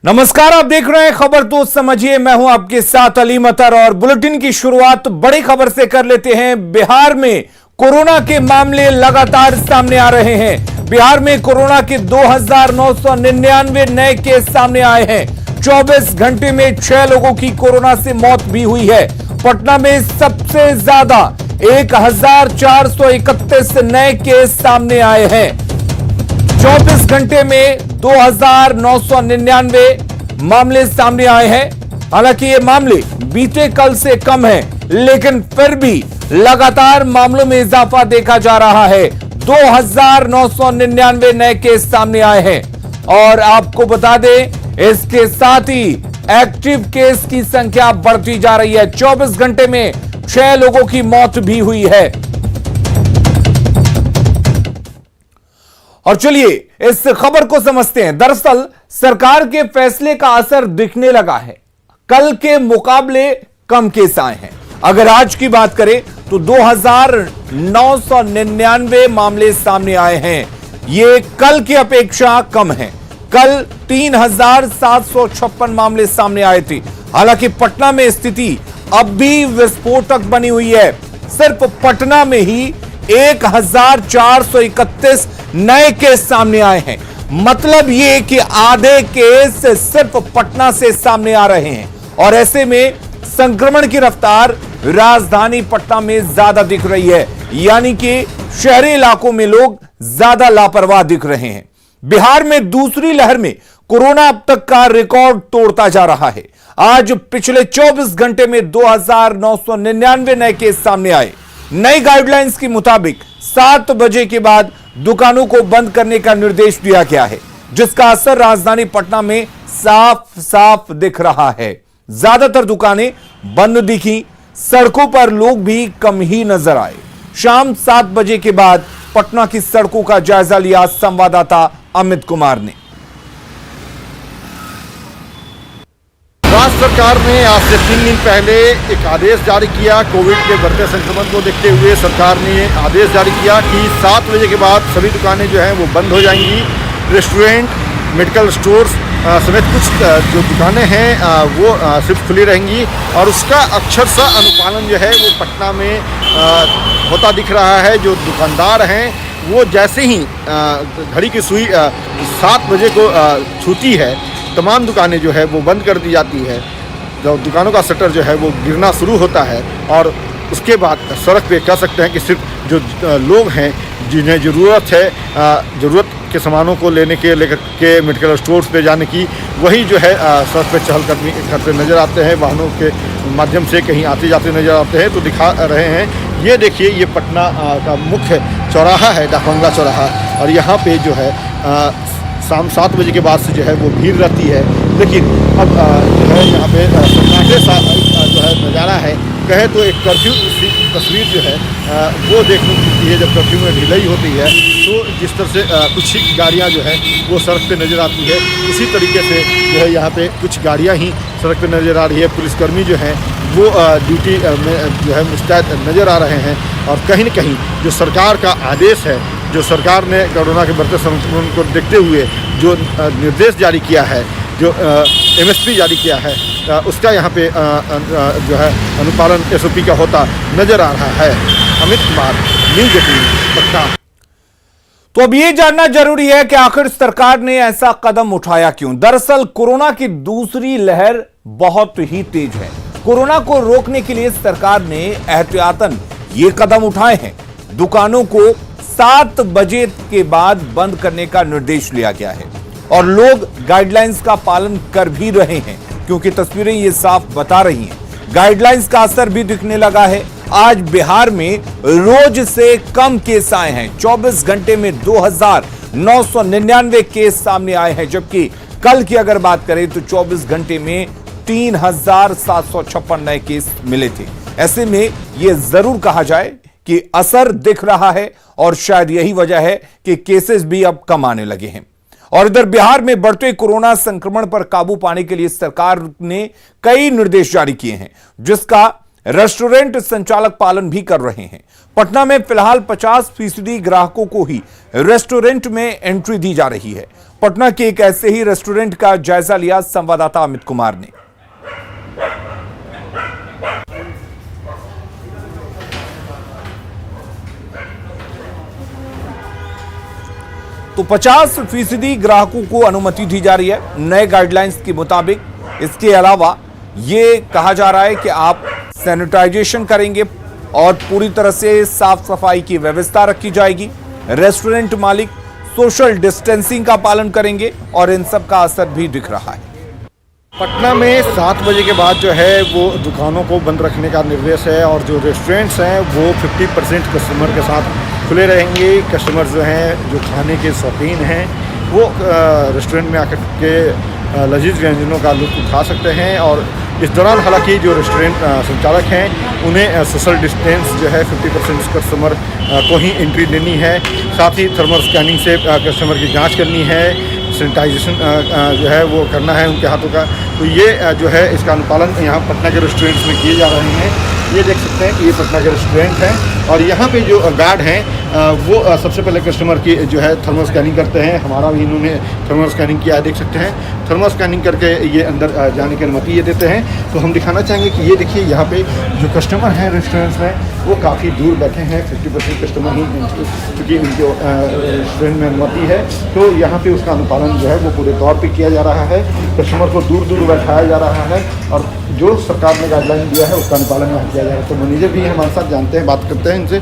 नमस्कार, आप देख रहे हैं खबर तो समझिए। मैं हूं आपके साथ अली मतर और बुलेटिन की शुरुआत बड़ी खबर से कर लेते हैं। बिहार में कोरोना के मामले लगातार सामने आ रहे हैं। बिहार में कोरोना के 2999 नए केस सामने आए हैं। 24 घंटे में 6 लोगों की कोरोना से मौत भी हुई है। पटना में सबसे ज्यादा 1431 नए केस सामने आए हैं। 24 घंटे में 2999 मामले सामने आए हैं। हालांकि ये मामले बीते कल से कम हैं, लेकिन फिर भी लगातार मामलों में इजाफा देखा जा रहा है। 2999 नए केस सामने आए हैं और आपको बता दें, इसके साथ ही एक्टिव केस की संख्या बढ़ती जा रही है। 24 घंटे में 6 लोगों की मौत भी हुई है। और चलिए इस खबर को समझते हैं। दरअसल सरकार के फैसले का असर दिखने लगा है। कल के मुकाबले कम केस आए हैं। अगर आज की बात करें तो 2999 मामले सामने आए हैं। ये कल की अपेक्षा कम है। कल 3756 मामले सामने आए थे। हालांकि पटना में स्थिति अब भी विस्फोटक बनी हुई है। सिर्फ पटना में ही 1431 नए केस सामने आए हैं। मतलब ये कि आधे केस सिर्फ पटना से सामने आ रहे हैं और ऐसे में संक्रमण की रफ्तार राजधानी पटना में ज्यादा दिख रही है। यानी कि शहरी इलाकों में लोग ज्यादा लापरवाह दिख रहे हैं। बिहार में दूसरी लहर में कोरोना अब तक का रिकॉर्ड तोड़ता जा रहा है। आज पिछले 24 घंटे में 2999 नए केस सामने आए। नई गाइडलाइंस के मुताबिक 7 बजे के बाद दुकानों को बंद करने का निर्देश दिया गया है, जिसका असर राजधानी पटना में साफ साफ दिख रहा है। ज्यादातर दुकानें बंद दिखी। सड़कों पर लोग भी कम ही नजर आए। शाम 7 बजे के बाद पटना की सड़कों का जायजा लिया संवाददाता अमित कुमार ने। राज्य सरकार ने आज से 3 दिन पहले एक आदेश जारी किया। कोविड के बढ़ते संक्रमण को देखते हुए सरकार ने आदेश जारी किया कि 7 बजे के बाद सभी दुकानें जो हैं वो बंद हो जाएंगी। रेस्टोरेंट, मेडिकल स्टोर्स समेत कुछ जो दुकानें हैं वो सिर्फ खुली रहेंगी और उसका अक्षरशः अनुपालन जो है वो पटना में होता दिख रहा है। जो दुकानदार हैं वो जैसे ही घड़ी की सुई 7 बजे को छूती है, तमाम दुकानें जो है वो बंद कर दी जाती है। जब दुकानों का शटर जो है वो गिरना शुरू होता है और उसके बाद सड़क पे कह सकते हैं कि सिर्फ जो लोग हैं जिन्हें ज़रूरत है, ज़रूरत के सामानों को लेकर के मेडिकल स्टोर्स पे जाने की, वही जो है सड़क पे चहलकदमी करते नज़र आते हैं। वाहनों के माध्यम से कहीं आते जाते नज़र आते हैं तो दिखा रहे हैं। ये देखिए, ये पटना का मुख्य चौराहा है, डाकबंगला चौराहा, और यहाँ पे जो है शाम 7 बजे के बाद से जो है वो भीड़ रहती है। लेकिन अब जो है यहाँ पे सन्नाटे सा जो है नज़ारा है। कहे तो एक कर्फ्यू तस्वीर जो है वो देखने को मिलती है। जब कर्फ्यू में ढिलाई होती है तो जिस तरह से कुछ ही गाड़ियाँ जो है वो सड़क पे नज़र आती है, उसी तरीके से जो है यहाँ पे कुछ गाड़ियाँ ही सड़क पे नज़र आ रही है। पुलिसकर्मी जो हैं वो ड्यूटी में जो है मुस्तैद नज़र आ रहे हैं और कहीं न कहीं जो सरकार का आदेश है, जो सरकार ने कोरोना के बढ़ते संक्रमण को देखते हुए जो निर्देश जारी किया है, जो MSP जारी किया है, उसका यहाँ पे जो है अनुपालन SOP का होता नजर आ रहा है। अमित कुमार, न्यूज़ 18 पटना। तो अब ये जानना जरूरी है कि आखिर सरकार ने ऐसा कदम उठाया क्यों। दरअसल कोरोना की दूसरी लहर बहुत ही तेज है। कोरोना को रोकने के लिए सरकार ने एहतियातन ये कदम उठाए हैं। दुकानों को 7 बजे के बाद बंद करने का निर्देश लिया गया है और लोग गाइडलाइंस का पालन कर भी रहे हैं, क्योंकि तस्वीरें ये साफ बता रही हैं। गाइडलाइंस का असर भी दिखने लगा है। आज बिहार में रोज से कम केस आए हैं। 24 घंटे में 2999 केस सामने आए हैं, जबकि कल की अगर बात करें तो 24 घंटे में 3756 नए केस मिले थे। ऐसे में यह जरूर कहा जाए कि असर दिख रहा है और शायद यही वजह है कि केसेस भी अब कम आने लगे हैं। और इधर बिहार में बढ़ते कोरोना संक्रमण पर काबू पाने के लिए सरकार ने कई निर्देश जारी किए हैं, जिसका रेस्टोरेंट संचालक पालन भी कर रहे हैं। पटना में फिलहाल 50% ग्राहकों को ही रेस्टोरेंट में एंट्री दी जा रही है। पटना के एक ऐसे ही रेस्टोरेंट का जायजा लिया संवाददाता अमित कुमार ने। तो 50% ग्राहकों को अनुमति दी जा रही है नए गाइडलाइंस के मुताबिक। इसके अलावा ये कहा जा रहा है कि आप सैनिटाइजेशन करेंगे और पूरी तरह से साफ सफाई की व्यवस्था रखी जाएगी। रेस्टोरेंट मालिक सोशल डिस्टेंसिंग का पालन करेंगे और इन सब का असर भी दिख रहा है। पटना में 7 बजे के बाद जो है वो दुकानों को बंद रखने का निर्देश है और जो रेस्टोरेंट्स हैं वो 50% कस्टमर के साथ खुले रहेंगे। कस्टमर जो हैं, जो खाने के शौकीन हैं, वो रेस्टोरेंट में आकर के लजीज व्यंजनों का लुत्फ उठा सकते हैं। और इस दौरान हालांकि जो रेस्टोरेंट संचालक हैं उन्हें सोशल डिस्टेंस जो है 50% कस्टमर को ही एंट्री देनी है। साथ ही थर्मल स्कैनिंग से कस्टमर की जांच करनी है, सैनिटाइजेशन जो है वो करना है उनके हाथों का। तो ये जो है इसका अनुपालन यहाँ पटना के रेस्टोरेंट्स में किए जा रहे हैं। ये देख सकते हैं कि ये पटना के रेस्टोरेंट हैं और यहाँ पे जो गार्ड हैं वो सबसे पहले कस्टमर की जो है थर्मल स्कैनिंग करते हैं। हमारा भी इन्होंने थर्मल स्कैनिंग किया है, देख सकते हैं। थर्मल स्कैनिंग करके ये अंदर जाने की अनुमति ये देते हैं। तो हम दिखाना चाहेंगे कि ये देखिए यहाँ पे जो कस्टमर हैं रेस्टोरेंट्स में वो काफ़ी दूर बैठे हैं। 50% कस्टमर ही चूँकि उनके रेस्टोरेंट में अनुमति है तो यहाँ पे उसका अनुपालन जो है वो पूरे तौर पे किया जा रहा है। कस्टमर को दूर दूर बैठाया जा रहा है और जो सरकार ने गाइडलाइन दिया है उसका अनुपालन यहाँ किया जा रहा है। तो मैनेजर भी हमारे साथ जानते हैं, बात करते हैं इनसे।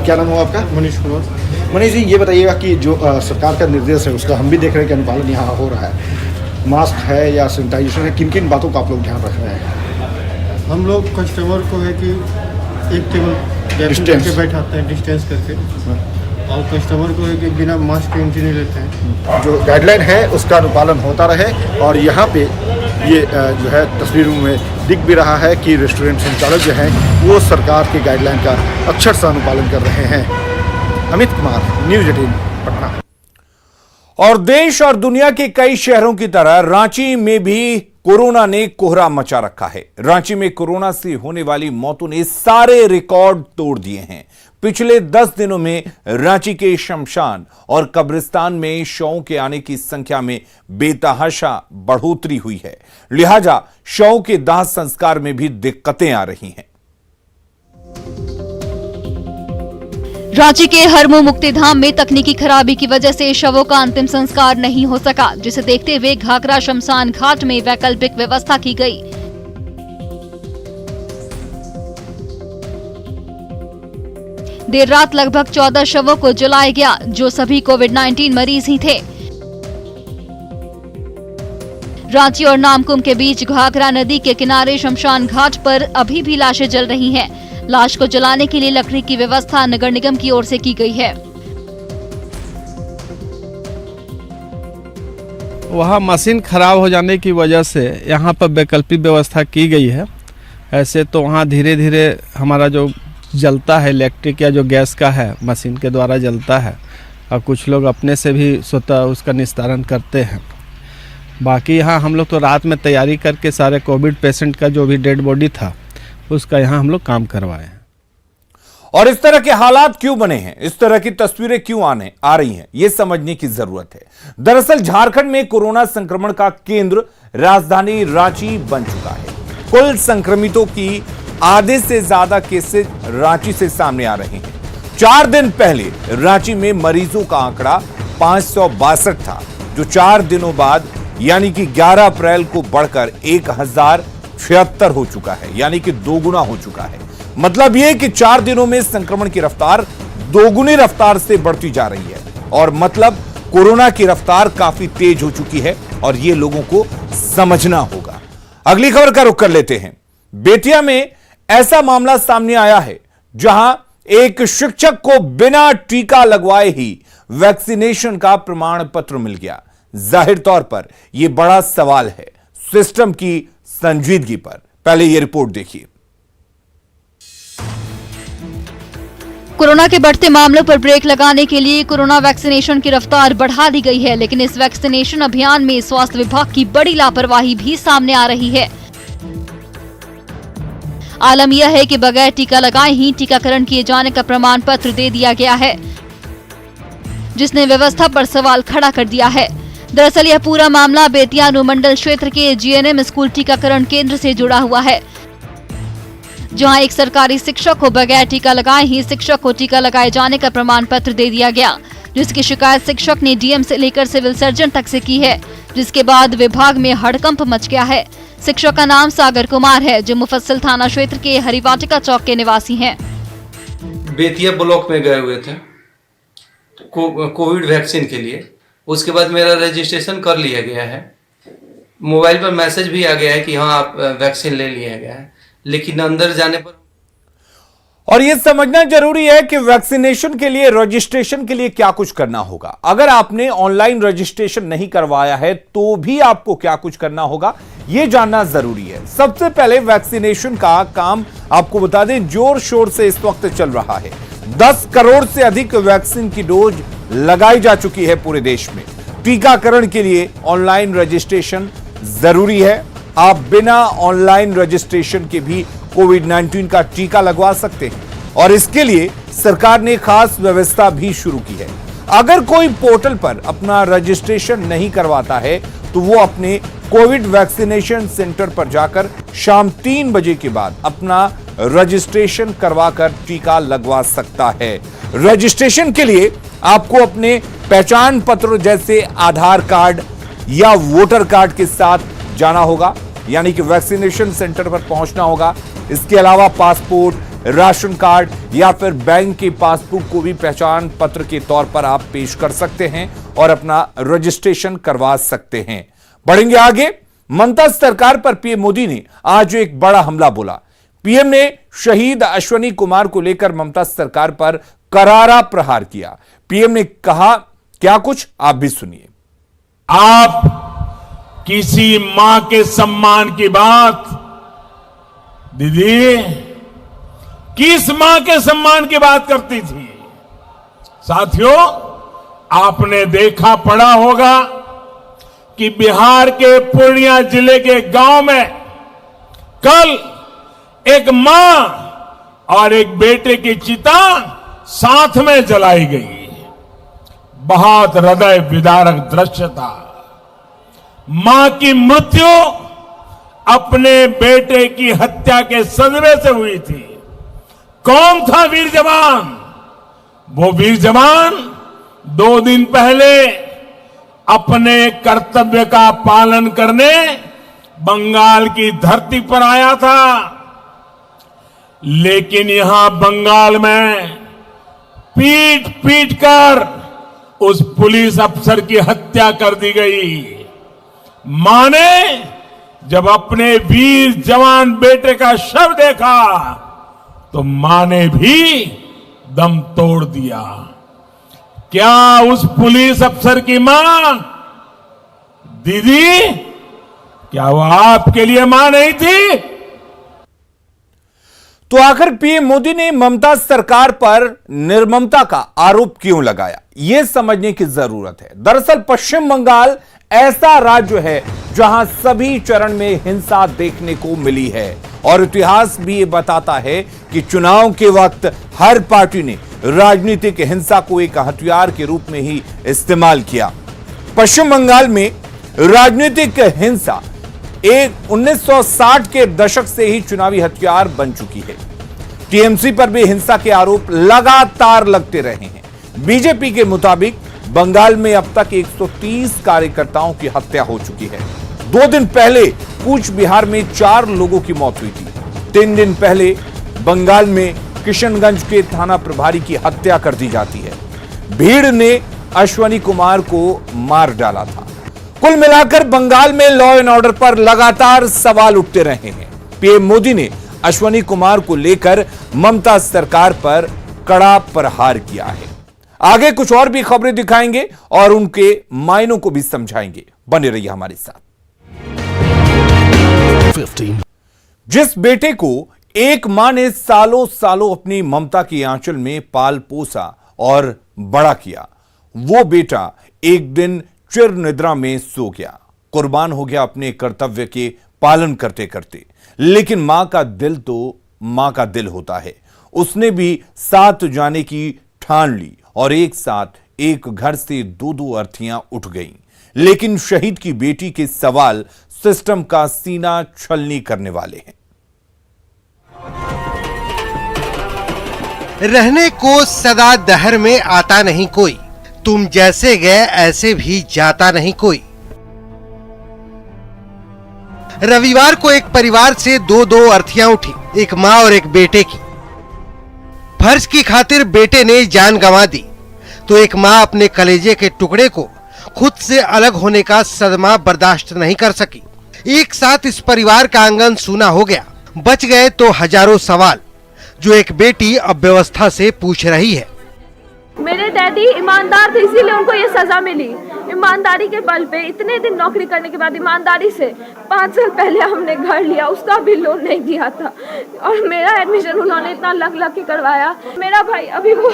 क्या नाम हो आपका? मनीष कुमार। मनीष जी, ये बताइएगा कि जो सरकार का निर्देश है उसका हम भी देख रहे हैं कि अनुपालन यहाँ हो रहा है। मास्क है या सैनिटाइजेशन है, किन किन बातों का आप लोग ध्यान रख रहे हैं? हम लोग कस्टमर को है कि एक टेबल गैप करके बैठाते हैं डिस्टेंस करके, और कस्टमर को है कि बिना मास्क के एंट्री नहीं लेते हैं। जो गाइडलाइन है उसका अनुपालन होता रहे। और यहाँ पे ये जो है तस्वीरों में दिख भी रहा है कि रेस्टोरेंट संचालक जो हैं वो सरकार की गाइडलाइन का अक्षर से अनुपालन कर रहे हैं। अमित कुमार, न्यूज़ 18 पटना। और देश और दुनिया के कई शहरों की तरह रांची में भी कोरोना ने कोहरा मचा रखा है। रांची में कोरोना से होने वाली मौतों ने सारे रिकॉर्ड तोड़ दिए हैं। पिछले 10 दिनों में रांची के शमशान और कब्रिस्तान में शवों के आने की संख्या में बेतहाशा बढ़ोतरी हुई है। लिहाजा शवों के दाह संस्कार में भी दिक्कतें आ रही हैं। रांची के हरमू मुक्ति धाम में तकनीकी खराबी की वजह से शवों का अंतिम संस्कार नहीं हो सका, जिसे देखते हुए घाघरा शमशान घाट में वैकल्पिक व्यवस्था की गई। देर रात लगभग 14 शवों को जलाया गया, जो सभी कोविड-19 मरीज ही थे। रांची और नामकुम के बीच घाघरा नदी के किनारे शमशान घाट पर अभी भी लाशें जल रही हैं। लाश को जलाने के लिए लकड़ी की व्यवस्था नगर निगम की ओर से की गई है। वहाँ मशीन खराब हो जाने की वजह से यहाँ पर वैकल्पिक व्यवस्था की गई है। ऐसे तो वहाँ धीरे धीरे हमारा जो जलता है इलेक्ट्रिक या जो गैस का है मशीन के द्वारा जलता है, और कुछ लोग अपने से भी स्वतः उसका निस्तारण करते हैं। बाकी यहाँ हम लोग तो रात में तैयारी करके सारे कोविड पेशेंट का जो भी डेड बॉडी था उसका यहाँ हम लोग काम करवाए हैं। और इस तरह के हालात क्यों बने हैं, इस तरह की तस्वीरें क्यों आ रही हैं, यह समझने की जरूरत है। दरअसल झारखंड में कोरोना संक्रमण का केंद्र राजधानी रांची बन चुका है। कुल संक्रमितों की आधे से ज्यादा केसेस रांची से सामने आ रहे हैं। 4 दिन पहले रांची में मरीजों का आंकड़ा 562 था, जो 4 दिनों बाद यानी कि 11 अप्रैल को बढ़कर 1076 हो चुका है, यानी कि 2 गुना हो चुका है। मतलब यह कि 4 दिनों में संक्रमण की रफ्तार 2 गुनी रफ्तार से बढ़ती जा रही है, और मतलब कोरोना की रफ्तार काफी तेज हो चुकी है, और यह लोगों को समझना होगा। अगली खबर का रुख कर लेते हैं। बेतिया में ऐसा मामला सामने आया है जहां एक शिक्षक को बिना टीका लगवाए ही वैक्सीनेशन का प्रमाण पत्र मिल गया। जाहिर तौर पर यह बड़ा सवाल है सिस्टम की संजीदगी पर। पहले यह रिपोर्ट देखिए। कोरोना के बढ़ते मामलों पर ब्रेक लगाने के लिए कोरोना वैक्सीनेशन की रफ्तार बढ़ा दी गई है, लेकिन इस वैक्सीनेशन अभियान में स्वास्थ्य विभाग की बड़ी लापरवाही भी सामने आ रही है। आलम यह है कि बगैर टीका लगाए ही टीकाकरण किए जाने का प्रमाण पत्र दे दिया गया है, जिसने व्यवस्था पर सवाल खड़ा कर दिया है। दरअसल यह पूरा मामला बेतिया अनुमंडल क्षेत्र के जीएनएम स्कूल टीकाकरण केंद्र से जुड़ा हुआ है, जहां एक सरकारी शिक्षक को बगैर टीका लगाए ही शिक्षक को टीका लगाए जाने का प्रमाण पत्र दे दिया गया, जिसकी शिकायत शिक्षक ने डीएम से लेकर सिविल सर्जन तक से की है, जिसके बाद विभाग में हड़कंप मच गया है। शिक्षक का नाम सागर कुमार है, जो मुफस्सिल थाना क्षेत्र के हरिवाटिका चौक के निवासी हैं। बेतिया ब्लॉक में गए हुए थे कोविड वैक्सीन के लिए। उसके बाद मेरा रजिस्ट्रेशन कर लिया गया है, मोबाइल पर मैसेज भी आ गया है कि हाँ आप वैक्सीन ले लिया गया है, लेकिन अंदर जाने पर और यह समझना जरूरी है कि वैक्सीनेशन के लिए रजिस्ट्रेशन के लिए क्या कुछ करना होगा। अगर आपने ऑनलाइन रजिस्ट्रेशन नहीं करवाया है तो भी आपको क्या कुछ करना होगा, यह जानना जरूरी है। सबसे पहले वैक्सीनेशन का काम आपको बता दें जोर शोर से इस वक्त चल रहा है। 10 करोड़ से अधिक वैक्सीन की डोज लगाई जा चुकी है पूरे देश में। टीकाकरण के लिए ऑनलाइन रजिस्ट्रेशन जरूरी है। आप बिना ऑनलाइन रजिस्ट्रेशन के भी कोविड-19 का टीका लगवा सकते हैं और इसके लिए सरकार ने खास व्यवस्था भी शुरू की है। अगर कोई पोर्टल पर अपना रजिस्ट्रेशन नहीं करवाता है तो वो अपने कोविड वैक्सीनेशन सेंटर पर जाकर शाम 3 बजे के बाद अपना रजिस्ट्रेशन करवाकर टीका लगवा सकता है। रजिस्ट्रेशन के लिए आपको अपने पहचान पत्र जैसे आधार कार्ड या वोटर कार्ड के साथ जाना होगा, यानी कि वैक्सीनेशन सेंटर पर पहुंचना होगा। इसके अलावा पासपोर्ट, राशन कार्ड या फिर बैंक की पासबुक को भी पहचान पत्र के तौर पर आप पेश कर सकते हैं और अपना रजिस्ट्रेशन करवा सकते हैं। बढ़ेंगे आगे। ममता सरकार पर पीएम मोदी ने आज एक बड़ा हमला बोला। पीएम ने शहीद अश्वनी कुमार को लेकर ममता सरकार पर करारा प्रहार किया। पीएम ने कहा क्या कुछ, आप भी सुनिए। आप किसी मां के सम्मान की बात, दीदी किस मां के सम्मान की बात करती थी? साथियों, आपने देखा पढ़ा होगा कि बिहार के पूर्णिया जिले के गांव में कल एक मां और एक बेटे की चिता साथ में जलाई गई। बहुत हृदय विदारक दृश्य था। मां की मृत्यु अपने बेटे की हत्या के सदमे से हुई थी। कौन था वीर जवान? वो वीर जवान 2 दिन पहले अपने कर्तव्य का पालन करने बंगाल की धरती पर आया था, लेकिन यहां बंगाल में पीट पीट कर उस पुलिस अफसर की हत्या कर दी गई। मां ने जब अपने वीर जवान बेटे का शव देखा तो मां ने भी दम तोड़ दिया। क्या उस पुलिस अफसर की मां, दीदी, क्या वो आपके लिए मां नहीं थी? तो आखिर पीएम मोदी ने ममता सरकार पर निर्ममता का आरोप क्यों लगाया, यह समझने की जरूरत है। दरअसल पश्चिम बंगाल ऐसा राज्य है जहां सभी चरण में हिंसा देखने को मिली है और इतिहास भी ये बताता है कि चुनाव के वक्त हर पार्टी ने राजनीतिक हिंसा को एक हथियार के रूप में ही इस्तेमाल किया। पश्चिम बंगाल में राजनीतिक हिंसा 1960 के दशक से ही चुनावी हथियार बन चुकी है। टीएमसी पर भी हिंसा के आरोप लगातार लगते रहे हैं। बीजेपी के मुताबिक बंगाल में अब तक 130 कार्यकर्ताओं की हत्या हो चुकी है। 2 दिन पहले कूच बिहार में 4 लोगों की मौत हुई थी। 3 दिन पहले बंगाल में किशनगंज के थाना प्रभारी की हत्या कर दी जाती है। भीड़ ने अश्वनी कुमार को मार डाला था। कुल मिलाकर बंगाल में लॉ एंड ऑर्डर पर लगातार सवाल उठते रहे हैं। पीएम मोदी ने अश्वनी कुमार को लेकर ममता सरकार पर कड़ा प्रहार किया है। आगे कुछ और भी खबरें दिखाएंगे और उनके मायनों को भी समझाएंगे। बने रहिए हमारे साथ। 15 जिस बेटे को एक मां ने सालों सालों अपनी ममता की आंचल में पाल पोसा और बड़ा किया, वो बेटा एक दिन चिर निद्रा में सो गया, कुर्बान हो गया अपने कर्तव्य के पालन करते करते। लेकिन मां का दिल तो मां का दिल होता है। उसने भी साथ जाने की ठान ली और एक साथ एक घर से 2-2 अर्थियां उठ गईं। लेकिन शहीद की बेटी के सवाल सिस्टम का सीना छलनी करने वाले हैं। रहने को सदा दहर में आता नहीं कोई, तुम जैसे गए ऐसे भी जाता नहीं कोई। रविवार को एक परिवार से दो अर्थियां उठी, एक मां और एक बेटे की। फर्ज की खातिर बेटे ने जान गंवा दी तो एक मां अपने कलेजे के टुकड़े को खुद से अलग होने का सदमा बर्दाश्त नहीं कर सकी। एक साथ इस परिवार का आंगन सूना हो गया। बच गए तो हजारों सवाल जो एक बेटी अब व्यवस्था से पूछ रही है। मेरे डैडी ईमानदार थे, इसीलिए उनको ये सजा मिली। ईमानदारी के बल पे इतने दिन नौकरी करने के बाद ईमानदारी से 5 साल पहले हमने घर लिया, उसका भी लोन नहीं दिया था और मेरा एडमिशन उन्होंने इतना लग के करवाया। मेरा भाई अभी वो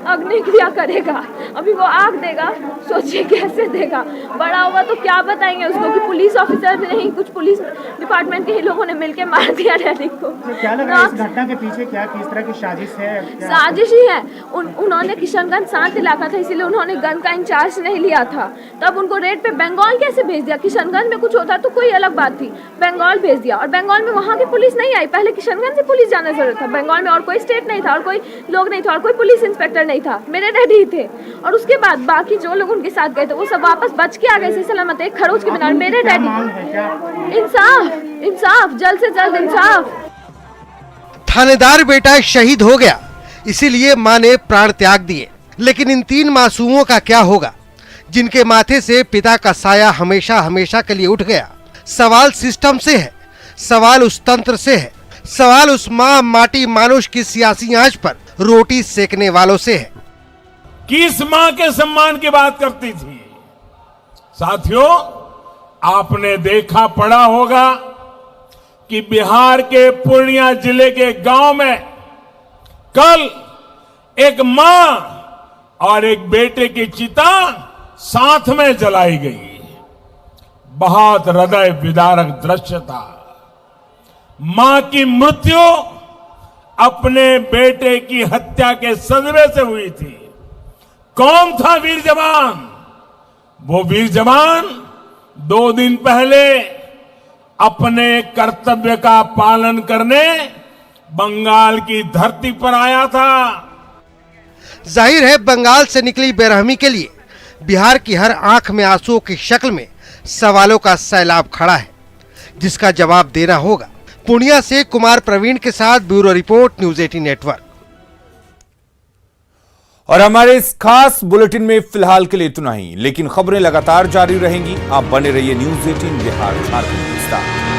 अग्नि क्रिया करेगा, अभी वो आग देगा, सोचिए कैसे देगा। बड़ा होगा तो क्या बताएंगे उसको कि पुलिस ऑफिसर भी नहीं, कुछ पुलिस डिपार्टमेंट के ही लोगों ने मिलकर मार दिया डैडी को। क्या लगा इस घटना के पीछे क्या किस तरह की साजिश है? साजिश ही है। उन्होंने किशनगंज शांत इलाका था, इसीलिए उन्होंने गन का इंचार्ज नहीं लिया था। तब उनको रेड पे बंगाल कैसे भेज दिया? किशनगंज में कुछ होता तो कोई अलग बात थी, बंगाल भेज दिया और बंगाल में वहाँ की पुलिस नहीं आई। पहले किशनगंज से पुलिस जाना जरूरत था, बंगाल में और कोई स्टेट नहीं था और कोई लोग नहीं था और कोई पुलिस इंस्पेक्टर नहीं था, मेरे डैडी ही थे। और उसके बाद बाकी जो लोग उनके साथ गए थे वो सब वापस बच के आ गए सलामत एक खरोच के बिना। मेरे डैडी इंसाफ, जल्द से जल्द इंसाफ। थानेदार बेटा शहीद हो गया, इसीलिए मां ने प्राण त्याग दिए। लेकिन इन 3 मासूमों का क्या होगा जिनके माथे से पिता का साया हमेशा हमेशा के लिए उठ गया? सवाल सिस्टम से है, सवाल उस तंत्र से है, सवाल उस मां माटी मानुष की सियासी आंच पर रोटी सेकने वालों से है। किस मां के सम्मान की बात करती थी? साथियों, आपने देखा पढ़ा होगा कि बिहार के पूर्णिया जिले के गांव में कल एक मां और एक बेटे की चिता साथ में जलाई गई। बहुत हृदय विदारक दृश्य था। मां की मृत्यु अपने बेटे की हत्या के सदमे से हुई थी। कौन था वीर जवान? वो वीर जवान 2 दिन पहले अपने कर्तव्य का पालन करने बंगाल की धरती पर आया था। जाहिर है बंगाल से निकली बेरहमी के लिए बिहार की हर आंख में आंसुओं की शक्ल में सवालों का सैलाब खड़ा है, जिसका जवाब देना होगा। पूर्णिया से कुमार प्रवीण के साथ ब्यूरो रिपोर्ट, न्यूज 18 नेटवर्क। और हमारे इस खास बुलेटिन में फिलहाल के लिए इतना ही, लेकिन खबरें लगातार जारी रहेंगी। आप बने रहिए न्यूज 18 बिहार झारखंड के साथ।